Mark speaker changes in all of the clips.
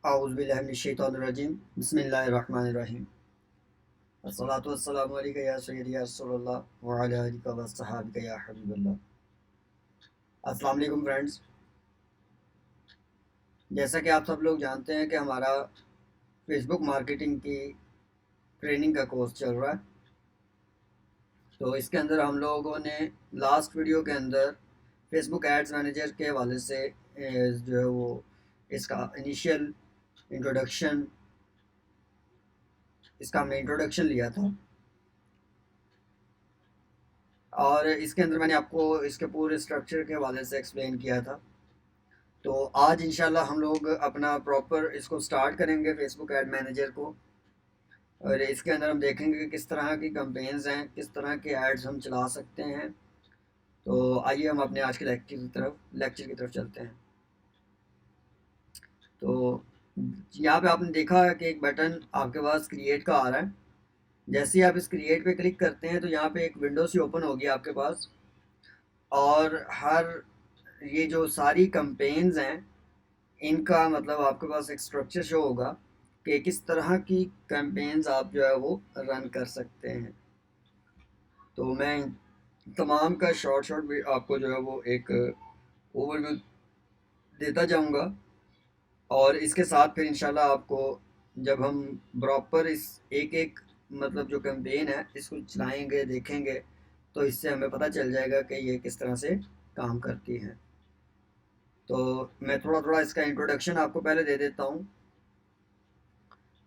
Speaker 1: औज़ुबिल्लाहिमिनश्शैतानिर्रजीम बिस्मिल्लाहिर्रहमानिर्रहीम अस्सलातु वस्सलामु अलैका या सय्यदी या रसूलल्लाह व अला आलिका व अस्हाबिका या हबीबल्लाह। अस्सलाम वालेकुम फ्रेंड्स। जैसा कि आप सब लोग जानते हैं कि हमारा फेसबुक मार्केटिंग की ट्रेनिंग का कोर्स चल रहा है। तो इसके अंदर हम लोगों ने लास्ट वीडियो के अंदर फेसबुक एड्स मैनेजर के हवाले से जो है वो इसका इनिशियल इंट्रोडक्शन इसका हमने इंट्रोडक्शन लिया था और इसके अंदर मैंने आपको इसके पूरे स्ट्रक्चर के हवाले से एक्सप्लेन किया था। तो आज इंशाल्लाह हम लोग अपना प्रॉपर इसको स्टार्ट करेंगे फेसबुक एड मैनेजर को, और इसके अंदर हम देखेंगे कि किस तरह की कैंपेन्स हैं, किस तरह के एड्स हम चला सकते हैं। तो आइए हम अपने आज के लेक्चर की तरफ चलते हैं। तो यहाँ पे आपने देखा है कि एक बटन आपके पास क्रिएट का आ रहा है। जैसे ही आप इस क्रिएट पे क्लिक करते हैं तो यहाँ पे एक विंडो सी ओपन होगी आपके पास, और ये जो सारी कैंपेन्स हैं इनका मतलब आपके पास एक स्ट्रक्चर शो होगा कि किस तरह की कैंपेन्स आप जो है वो रन कर सकते हैं। तो मैं तमाम का शॉर्ट भी आपको जो है वो एक ओवरव्यू देता जाऊंगा, और इसके साथ फिर इंशाल्लाह आपको जब हम प्रॉपर इस एक एक मतलब जो कैंपेन है इसको चलाएंगे देखेंगे तो इससे हमें पता चल जाएगा कि ये किस तरह से काम करती है। तो मैं थोड़ा थोड़ा इसका इंट्रोडक्शन आपको पहले दे देता हूँ।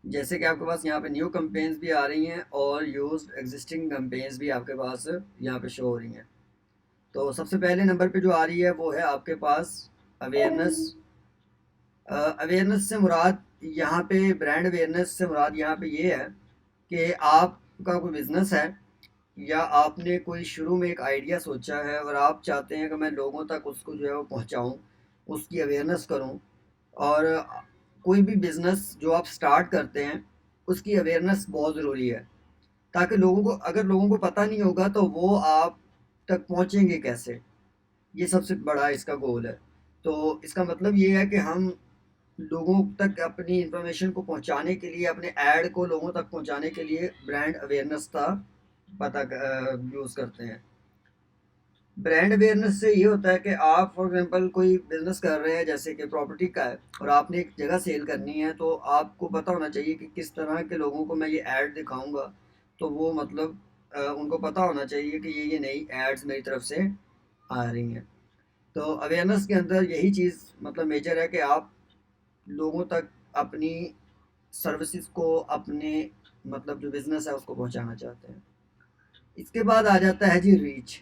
Speaker 1: जैसे कि आपके पास यहाँ पे न्यू कैंपेन्स भी आ रही हैं और यूज्ड एग्जिस्टिंग कैंपेन्स भी आपके पास यहाँ पे शो हो रही हैं। तो सबसे पहले नंबर पे जो आ रही है वो है आपके पास अवेयरनेस। अवेयरनेस से मुराद यहाँ पे ब्रांड अवेयरनेस से मुराद यहाँ पे ये है कि आपका कोई बिज़नेस है या आपने कोई शुरू में एक आइडिया सोचा है और आप चाहते हैं कि मैं लोगों तक उसको जो है वो पहुँचाऊँ, उसकी अवेयरनेस करूँ। और कोई भी बिज़नेस जो आप स्टार्ट करते हैं उसकी अवेयरनेस बहुत ज़रूरी है, ताकि अगर लोगों को पता नहीं होगा तो वो आप तक पहुँचेंगे कैसे। ये सबसे बड़ा इसका गोल है। तो इसका मतलब ये है कि हम लोगों तक अपनी इंफॉर्मेशन को पहुंचाने के लिए, अपने ऐड को लोगों तक पहुंचाने के लिए ब्रांड अवेयरनेस का यूज़ करते हैं। ब्रांड अवेयरनेस से ये होता है कि आप फॉर एग्जांपल कोई बिजनेस कर रहे हैं जैसे कि प्रॉपर्टी का है और आपने एक जगह सेल करनी है, तो आपको पता होना चाहिए कि किस तरह के लोगों को मैं ये ऐड दिखाऊंगा। तो वो मतलब उनको पता होना चाहिए कि ये नई एड्स मेरी तरफ से आ रही हैं। तो अवेयरनेस के अंदर यही चीज़ मतलब मेजर है कि आप लोगों तक अपनी सर्विसेज को, अपने मतलब जो बिज़नेस है उसको पहुंचाना चाहते हैं। इसके बाद आ जाता है जी रीच।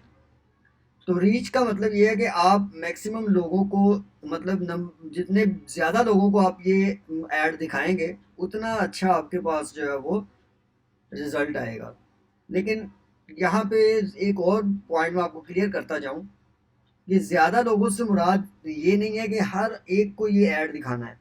Speaker 1: तो रीच का मतलब ये है कि आप मैक्सिमम लोगों को मतलब जितने ज़्यादा लोगों को आप ये ऐड दिखाएंगे उतना अच्छा आपके पास जो है वो रिज़ल्ट आएगा। लेकिन यहाँ पे एक और पॉइंट मैं आपको क्लियर करता जाऊँ कि ज़्यादा लोगों से मुराद ये नहीं है कि हर एक को ये ऐड दिखाना है।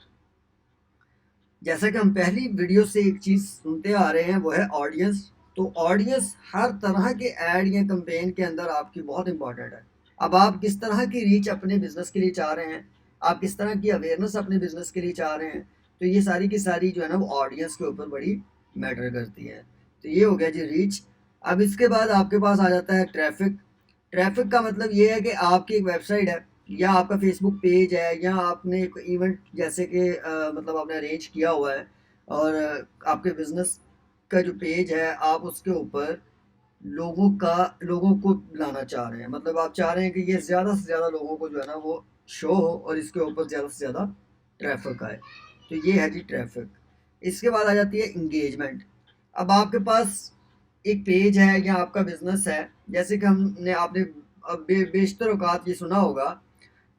Speaker 1: जैसा कि हम पहली वीडियो से एक चीज़ सुनते आ रहे हैं वो है ऑडियंस। तो ऑडियंस हर तरह के ऐड या कैंपेन के अंदर आपकी बहुत इंपॉर्टेंट है। अब आप किस तरह की रीच अपने बिजनेस के लिए चाह रहे हैं, आप किस तरह की अवेयरनेस अपने बिजनेस के लिए चाह रहे हैं, तो ये सारी की सारी जो है ना वो ऑडियंस के ऊपर बड़ी मैटर करती है। तो ये हो गया जी रीच। अब इसके बाद आपके पास आ जाता है ट्रैफिक। ट्रैफिक का मतलब ये है कि आपकी एक वेबसाइट है या आपका फेसबुक पेज है या आपने एक इवेंट जैसे कि मतलब आपने अरेंज किया हुआ है, और आपके बिजनेस का जो पेज है आप उसके ऊपर लोगों को लाना चाह रहे हैं। मतलब आप चाह रहे हैं कि ये ज़्यादा से ज़्यादा लोगों को जो है ना वो शो हो और इसके ऊपर ज़्यादा से ज़्यादा ट्रैफिक आए। तो ये है जी ट्रैफिक। इसके बाद आ जाती है इंगेजमेंट। अब आपके पास एक पेज है या आपका बिजनेस है, जैसे कि हमने आपने अब बेशतर औकात ये सुना होगा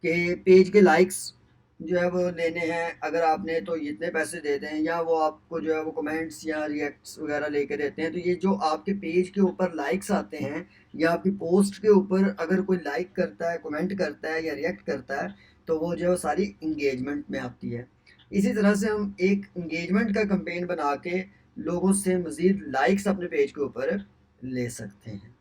Speaker 1: कि पेज के लाइक्स जो है वो लेने हैं, अगर आपने तो इतने पैसे दे दें, या वो आपको जो है वो कमेंट्स या रिएक्ट्स वगैरह लेके देते हैं। तो ये जो आपके पेज के ऊपर लाइक्स आते हैं या आपकी पोस्ट के ऊपर अगर कोई लाइक करता है, कमेंट करता है या रिएक्ट करता है, तो वो जो है सारी इंगेजमेंट में आती है। इसी तरह से हम एक इंगेजमेंट का कैंपेन बना के लोगों से मज़ीद लाइक्स अपने पेज के ऊपर ले सकते हैं।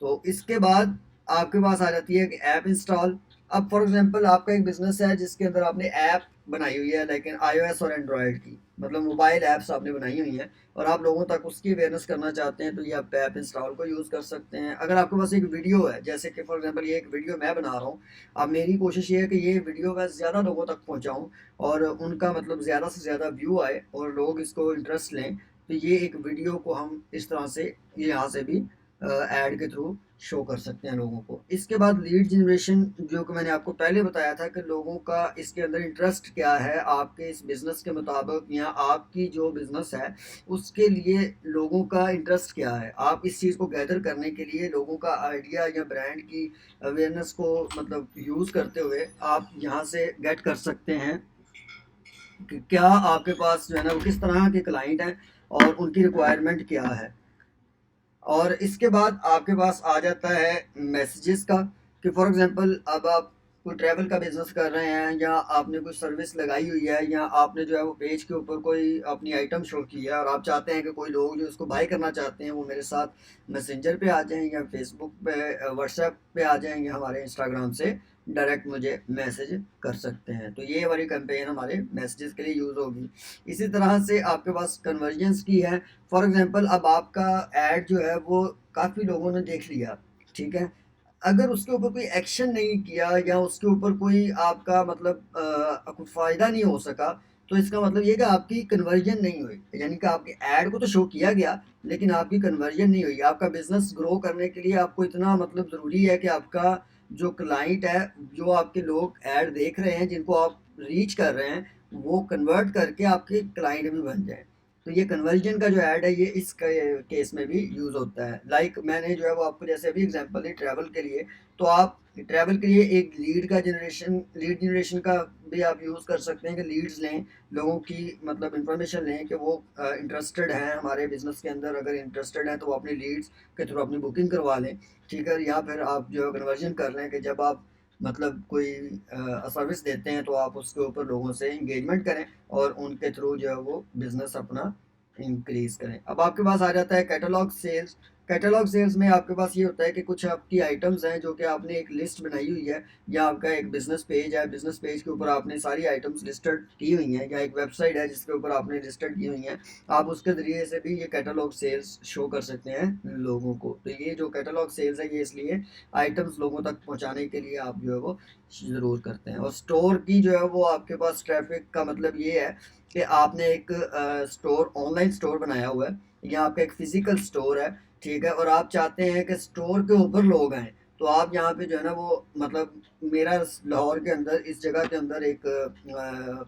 Speaker 1: तो इसके बाद आपके पास आ जाती है कि ऐप इंस्टॉल। अब फॉर एग्जांपल आपका एक बिजनेस है जिसके अंदर आपने ऐप बनाई हुई है, लेकिन iOS और एंड्रॉयड की, मतलब मोबाइल ऐप्स आपने बनाई हुई हैं और आप लोगों तक उसकी अवेयरनेस करना चाहते हैं, तो ये आप ऐप इंस्टॉल को यूज़ कर सकते हैं। अगर आपके पास एक वीडियो है, जैसे कि फॉर एग्जांपल ये एक वीडियो मैं बना रहा हूँ, अब मेरी कोशिश ये है कि ये वीडियो मैं ज़्यादा लोगों तक पहुँचाऊँ और उनका मतलब ज़्यादा से ज़्यादा व्यू आए और लोग इसको इंटरेस्ट लें, तो ये एक वीडियो को हम इस तरह से यहाँ से भी ऐड के थ्रू शो कर सकते हैं लोगों को। इसके बाद लीड जनरेशन, जो कि मैंने आपको पहले बताया था कि लोगों का इसके अंदर इंटरेस्ट क्या है, आपके इस बिज़नेस के मुताबिक या आपकी जो बिज़नेस है उसके लिए लोगों का इंटरेस्ट क्या है। आप इस चीज़ को गैदर करने के लिए लोगों का आइडिया या ब्रांड की अवेयरनेस को मतलब यूज़ करते हुए आप यहाँ से गेट कर सकते हैं कि क्या आपके पास जो है ना वो किस तरह के क्लाइंट हैं और उनकी रिक्वायरमेंट क्या है। और इसके बाद आपके पास आ जाता है मैसेजेस का, कि फॉर एग्जांपल अब आप कोई ट्रैवल का बिजनेस कर रहे हैं या आपने कोई सर्विस लगाई हुई है या आपने जो है वो पेज के ऊपर कोई अपनी आइटम शो की है और आप चाहते हैं कि कोई लोग जो इसको बाय करना चाहते हैं वो मेरे साथ मैसेंजर पे आ जाएं या फेसबुक पे व्हाट्सएप पे आ जाएं या हमारे इंस्टाग्राम से डायरेक्ट मुझे मैसेज कर सकते हैं। तो ये वाली कैंपेन हमारे मैसेजेस के लिए यूज़ होगी। इसी तरह से आपके पास कन्वर्जेंस की है। फॉर एग्जांपल अब आपका ऐड जो है वो काफ़ी लोगों ने देख लिया, ठीक है, अगर उसके ऊपर कोई एक्शन नहीं किया या उसके ऊपर कोई आपका मतलब कुछ फ़ायदा नहीं हो सका, तो इसका मतलब ये कि आपकी कन्वर्जन नहीं हुई, यानी कि आपके ऐड को तो शो किया गया लेकिन आपकी कन्वर्जन नहीं हुई। आपका बिजनेस ग्रो करने के लिए आपको इतना मतलब ज़रूरी है कि आपका जो क्लाइंट है, जो आपके लोग ऐड देख रहे हैं, जिनको आप रीच कर रहे हैं, वो कन्वर्ट करके आपके क्लाइंट भी बन जाए। तो ये कन्वर्जन का जो ऐड है ये इस केस में भी यूज़ होता है। लाइक मैंने जो है वो आपको जैसे अभी एग्जांपल दी ट्रैवल के लिए, तो आप ट्रैवल के लिए एक लीड जनरेशन का भी आप यूज़ कर सकते हैं कि लीड्स लें, लोगों की मतलब इन्फॉर्मेशन लें कि वो इंटरेस्टेड हैं हमारे बिज़नेस के अंदर। अगर इंटरेस्टेड हैं तो वो अपनी लीड्स के थ्रू अपनी बुकिंग करवा लें, ठीक है, या फिर आप जो है कन्वर्जन कर लें कि जब आप मतलब कोई सर्विस देते हैं तो आप उसके ऊपर लोगों से इंगेजमेंट करें और उनके थ्रू जो है वो बिज़नेस अपना इंक्रीज़ करें। अब आपके पास आ जाता है कैटलॉग सेल्स। कैटलॉग सेल्स में आपके पास ये होता है कि कुछ आपकी आइटम्स हैं जो कि आपने एक लिस्ट बनाई हुई है, या आपका एक बिज़नेस पेज है, बिज़नेस पेज के ऊपर आपने सारी आइटम्स लिस्टेड की हुई हैं, या एक वेबसाइट है जिसके ऊपर आपने लिस्टेड की हुई हैं। आप उसके ज़रिए से भी ये कैटलॉग सेल्स शो कर सकते हैं लोगों को। तो ये जो कैटलॉग सेल्स है ये इसलिए आइटम्स लोगों तक पहुँचाने के लिए आप जो है वो ज़रूर करते हैं। और स्टोर की जो है वो आपके पास ट्रैफ़िक का मतलब ये है कि आपने एक स्टोर, ऑनलाइन स्टोर बनाया हुआ है या आपका एक फ़िज़िकल स्टोर है, ठीक है, और आप चाहते हैं कि स्टोर के ऊपर लोग आएँ, तो आप यहाँ पे जो है ना वो मतलब मेरा लाहौर के अंदर इस जगह के अंदर एक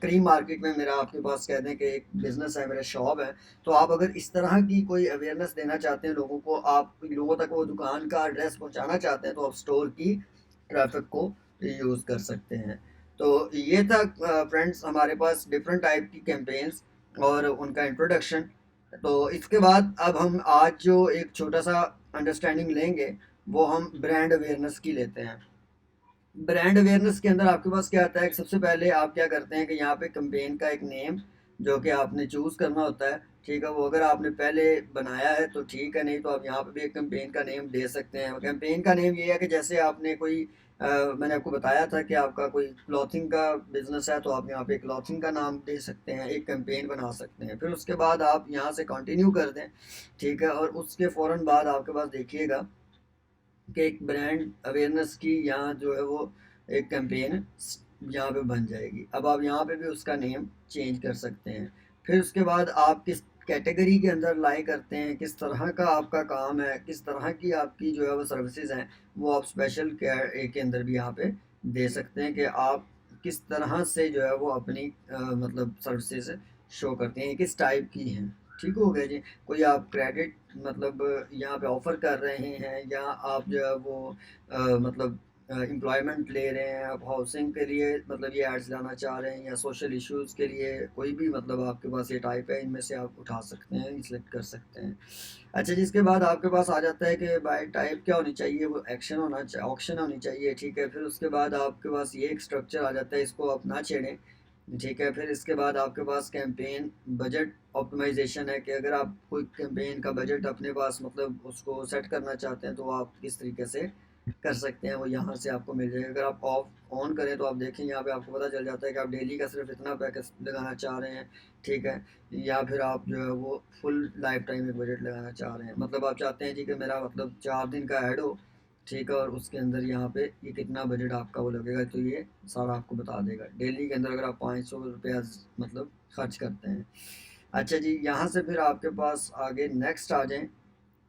Speaker 1: क्रीम मार्केट में मेरा आपके पास कह दें कि एक बिज़नेस है, मेरा शॉप है। तो आप अगर इस तरह की कोई अवेयरनेस देना चाहते हैं लोगों को, आप लोगों तक वो दुकान का एड्रेस पहुँचाना चाहते हैं, तो आप स्टोर की ट्रैफ़िक को यूज़ कर सकते हैं। तो ये था फ्रेंड्स हमारे पास डिफरेंट टाइप की कैंपेन्स और उनका इंट्रोडक्शन। तो इसके बाद अब हम आज जो एक छोटा सा अंडरस्टैंडिंग लेंगे वो हम ब्रांड अवेयरनेस की लेते हैं। ब्रांड अवेयरनेस के अंदर आपके पास क्या आता है कि सबसे पहले आप क्या करते हैं कि यहाँ पे कैंपेन का एक नेम जो कि आपने चूज़ करना होता है, ठीक है, वो अगर आपने पहले बनाया है तो ठीक है, नहीं तो आप यहाँ पे भी एक कैंपेन का नेम दे सकते हैं। कैंपेन का नेम ये है कि जैसे आपने कोई मैंने आपको बताया था कि आपका कोई क्लॉथिंग का बिजनेस है तो आप यहाँ पे क्लॉथिंग का नाम दे सकते हैं, एक कैंपेन बना सकते हैं। फिर उसके बाद आप यहाँ से कंटिन्यू कर दें, ठीक है, और उसके फ़ौरन बाद आपके पास देखिएगा कि एक ब्रांड अवेयरनेस की यहाँ जो है वो एक कैंपेन यहाँ पे बन जाएगी। अब आप यहाँ पे भी उसका नेम चेंज कर सकते हैं। फिर उसके बाद आप किस कैटेगरी के अंदर लाई करते हैं, किस तरह का आपका काम है, किस तरह की आपकी जो है वो सर्विसेज हैं, वो आप स्पेशल केयर के अंदर भी यहाँ पे दे सकते हैं कि आप किस तरह से जो है वो अपनी मतलब सर्विसेज शो करते हैं, किस टाइप की हैं। ठीक हो गया जी। कोई आप क्रेडिट मतलब यहाँ पे ऑफ़र कर रहे हैं या आप जो है वो मतलब एम्प्लॉयमेंट ले रहे हैं, आप हाउसिंग के लिए मतलब ये एड्स लाना चाह रहे हैं या सोशल इश्यूज़ के लिए, कोई भी मतलब आपके पास ये टाइप है, इनमें से आप उठा सकते हैं, सिलेक्ट कर सकते हैं। अच्छा, जिसके बाद आपके पास आ जाता है कि बाय टाइप क्या होनी चाहिए, वो एक्शन होना चाहिए, ऑक्शन होनी चाहिए, ठीक है। फिर उसके बाद आपके पास ये एक स्ट्रक्चर आ जाता है, इसको आप ना छेड़ें, ठीक है। फिर इसके बाद आपके पास कैंपेन बजट ऑप्टिमाइजेशन है कि अगर आप कोई कैंपेन का बजट अपने पास मतलब उसको सेट करना चाहते हैं तो आप किस तरीके से कर सकते हैं वो यहाँ से आपको मिल जाएगा। अगर आप ऑफ ऑन करें तो आप देखें यहाँ पे आपको पता चल जाता है कि आप डेली का सिर्फ इतना पैकेज लगाना चाह रहे हैं, ठीक है, या फिर आप जो है वो फुल लाइफ टाइम एक बजट लगाना चाह रहे हैं। मतलब आप चाहते हैं जी कि मेरा मतलब 4 दिन का ऐड हो, ठीक है, और उसके अंदर यहाँ पे ये कितना बजट आपका वो लगेगा, तो ये सारा आपको बता देगा। डेली के अंदर अगर आप 500 रुपया मतलब खर्च करते हैं। अच्छा जी, यहाँ से फिर आपके पास आगे नेक्स्ट आ जाएँ,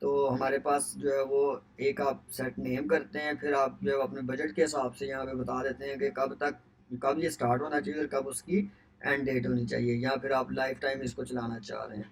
Speaker 1: तो हमारे पास जो है वो एक आप सेट नेम करते हैं, फिर आप जो है अपने बजट के हिसाब से यहाँ पे बता देते हैं कि कब ये स्टार्ट होना चाहिए और कब उसकी एंड डेट होनी चाहिए, या फिर आप लाइफ टाइम इसको चलाना चाह रहे हैं।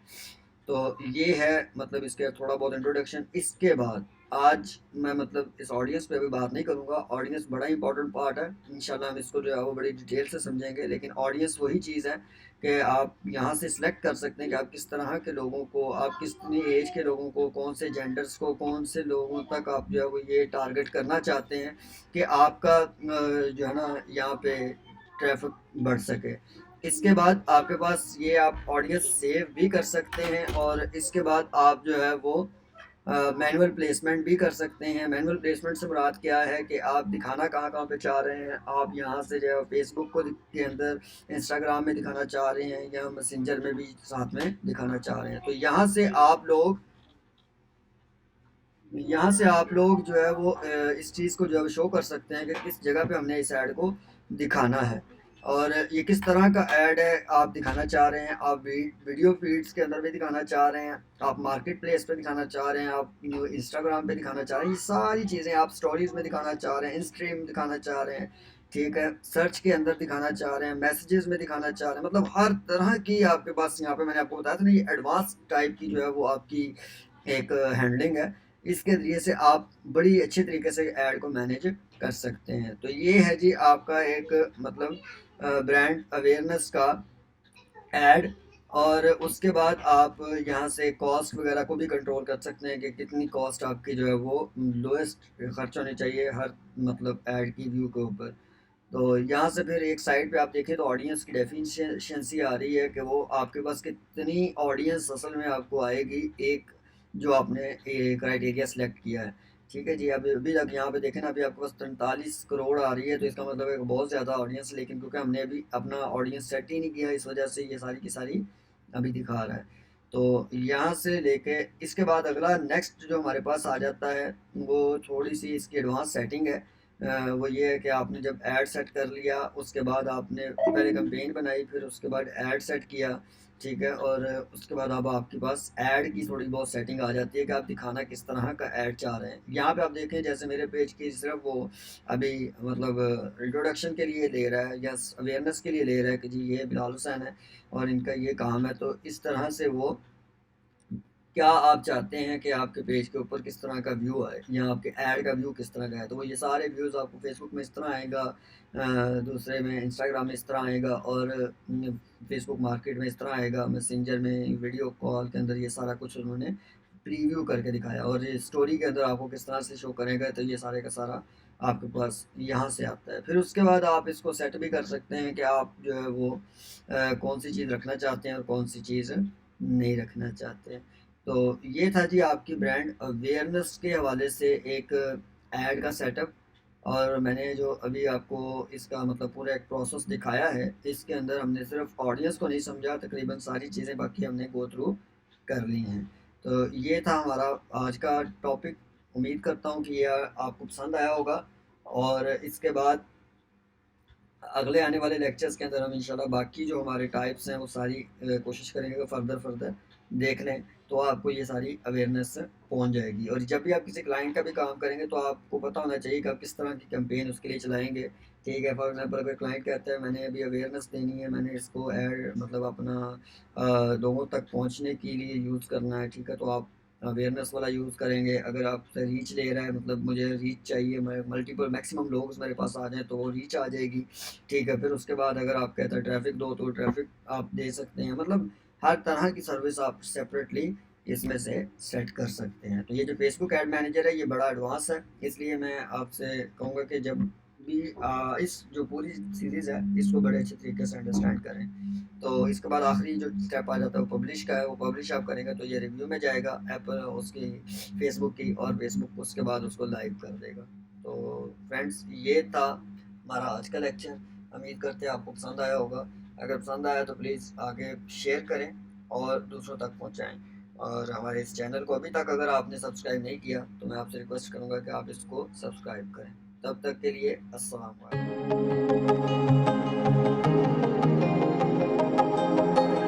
Speaker 1: तो ये है मतलब इसके थोड़ा बहुत इंट्रोडक्शन। इसके बाद आज मैं मतलब इस ऑडियंस पे अभी बात नहीं करूँगा, ऑडियंस बड़ा इंपॉर्टेंट पार्ट है, इंशाल्लाह हम इसको जो है वो बड़ी डिटेल से समझेंगे। लेकिन ऑडियंस वही चीज़ है कि आप यहाँ से सिलेक्ट कर सकते हैं कि आप किस तरह के लोगों को, आप कितनी एज के लोगों को, कौन से जेंडर्स को, कौन से लोगों तक आप जो है वो ये टारगेट करना चाहते हैं कि आपका जो है ना यहाँ पे ट्रैफिक बढ़ सके। इसके बाद आपके पास ये आप ऑडियंस सेव भी कर सकते हैं, और इसके बाद आप जो है वो मैनुअल प्लेसमेंट भी कर सकते हैं। मैनुअल प्लेसमेंट से मुराद क्या है कि आप दिखाना कहाँ कहाँ पे चाह रहे हैं, आप यहाँ से जो है फेसबुक को के अंदर, इंस्टाग्राम में दिखाना चाह रहे हैं, या मैसेंजर में भी साथ में दिखाना चाह रहे हैं। तो यहाँ से आप लोग जो है वो इस चीज़ को जो है शो कर सकते हैं कि किस जगह पे हमने इस ऐड को दिखाना है, और ये किस तरह का ऐड है आप दिखाना चाह रहे हैं। आप वीडियो फीड्स के अंदर भी दिखाना चाह रहे हैं, आप मार्केट प्लेस पे दिखाना चाह रहे हैं, आप इंस्टाग्राम पे दिखाना चाह रहे हैं, ये सारी चीज़ें आप स्टोरीज में दिखाना चाह रहे हैं, इन स्ट्रीम दिखाना चाह रहे हैं, ठीक है, सर्च के अंदर दिखाना चाह रहे हैं, मैसेजेस में दिखाना चाह रहे हैं, मतलब हर तरह की आपके पास यहाँ पे मैंने आपको बताया था ना, ये एडवांस टाइप की जो है वो आपकी एक हैंडलिंग है। इसके ज़रिए से आप बड़ी अच्छे तरीके से ऐड को मैनेज कर सकते हैं। तो ये है जी आपका एक मतलब ब्रांड अवेयरनेस का ऐड। और उसके बाद आप यहाँ से कॉस्ट वगैरह को भी कंट्रोल कर सकते हैं कि कितनी कॉस्ट आपकी जो है वो लोएस्ट खर्च होनी चाहिए हर मतलब ऐड की व्यू के ऊपर। तो यहाँ से फिर एक साइड पे आप देखें तो ऑडियंस की डेफिशिएंसी आ रही है कि वो आपके पास कितनी ऑडियंस असल में आपको आएगी, एक जो आपने क्राइटेरिया सेलेक्ट किया है, ठीक है जी। अभी अभी तक यहाँ पे देखें ना, अभी आपके पास 43 करोड़ आ रही है, तो इसका मतलब है बहुत ज़्यादा ऑडियंस, लेकिन क्योंकि हमने अभी अपना ऑडियंस सेट ही नहीं किया, इस वजह से ये सारी की सारी अभी दिखा रहा है। तो यहाँ से लेके इसके बाद अगला नेक्स्ट जो हमारे पास आ जाता है, वो थोड़ी सी इसकी एडवांस सेटिंग है। वो ये है कि आपने जब ऐड सेट कर लिया, उसके बाद आपने पहले कैंपेन बनाई, फिर उसके बाद ऐड सेट किया, ठीक है, और उसके बाद अब आपके पास ऐड की थोड़ी बहुत सेटिंग आ जाती है कि आप दिखाना किस तरह का ऐड चाह रहे हैं। यहाँ पे आप देखें जैसे मेरे पेज की सिर्फ वो अभी मतलब इंट्रोडक्शन के लिए ले रहा है या अवेयरनेस के लिए ले रहा है कि जी ये बिलाल हुसैन है और इनका ये काम है, तो इस तरह से वो क्या आप चाहते हैं कि आपके पेज के ऊपर किस तरह का व्यू आए, या आपके ऐड का व्यू किस तरह का है, तो वो ये सारे व्यूज़ आपको फेसबुक में इस तरह आएगा, दूसरे में इंस्टाग्राम में इस तरह आएगा, और फेसबुक मार्केट में इस तरह आएगा, मैसेंजर में, वीडियो कॉल के अंदर, ये सारा कुछ उन्होंने प्रीव्यू करके दिखाया, और ये स्टोरी के अंदर आपको किस तरह से शो करेगा, तो ये सारे का सारा आपके पास यहाँ से आता है। फिर उसके बाद आप इसको सेट भी कर सकते हैं कि आप जो है वो कौन सी चीज़ रखना चाहते हैं और कौन सी चीज़ नहीं रखना चाहते हैं। तो ये था जी आपकी ब्रांड अवेयरनेस के हवाले से एक ऐड का सेटअप, और मैंने जो अभी आपको इसका मतलब पूरा एक प्रोसेस दिखाया है, इसके अंदर हमने सिर्फ ऑडियंस को नहीं समझा, तकरीबन सारी चीज़ें बाकी हमने गो थ्रू कर ली हैं। तो ये था हमारा आज का टॉपिक। उम्मीद करता हूँ कि यह आपको पसंद आया होगा, और इसके बाद अगले आने वाले लेक्चर्स के अंदर हम इंशाल्लाह बाकी जो हमारे टाइप्स हैं वो सारी कोशिश करेंगे कि फर्दर देख लें, तो आपको ये सारी अवेयरनेस पहुंच जाएगी। और जब भी आप किसी क्लाइंट का भी काम करेंगे तो आपको पता होना चाहिए कि आप किस तरह की कैंपेन उसके लिए चलाएंगे, ठीक है। फॉर एग्जांपल अगर क्लाइंट कहता है मैंने अभी अवेयरनेस देनी है, मैंने इसको ऐड मतलब अपना लोगों तक पहुंचने के लिए यूज़ करना है, ठीक है, तो आप अवेयरनेस वाला यूज़ करेंगे। अगर आपसे रीच ले रहा है, मतलब मुझे रीच चाहिए, मैं मल्टीपल मैक्सिमम लोग मेरे पास आ जाएँ तो वो रीच आ जाएगी, ठीक है। फिर उसके बाद अगर आप कहते हैं ट्रैफ़िक दो, तो ट्रैफ़िक आप दे सकते हैं। मतलब हर तरह की सर्विस आप सेपरेटली इसमें से सेट कर सकते हैं। तो ये जो फेसबुक एड मैनेजर है ये बड़ा एडवांस है, इसलिए मैं आपसे कहूँगा कि जब भी इस जो पूरी सीरीज़ है इसको बड़े अच्छे तरीके से अंडरस्टैंड करें। तो इसके बाद आखिरी जो स्टेप आ जाता है वो पब्लिश का है, वो पब्लिश आप करेंगे तो ये रिव्यू में जाएगा ऐप उसकी फेसबुक की, और फेसबुक उसके बाद उसको लाइव कर देगा। तो फ्रेंड्स, ये था हमारा आज का लेक्चर। उम्मीद करते हैं आपको पसंद आया होगा। अगर पसंद आया तो प्लीज़ आगे शेयर करें और दूसरों तक पहुंचाएं। और हमारे इस चैनल को अभी तक अगर आपने सब्सक्राइब नहीं किया तो मैं आपसे रिक्वेस्ट करूंगा कि आप इसको सब्सक्राइब करें। तब तक के लिए अस्सलाम वालेकुम।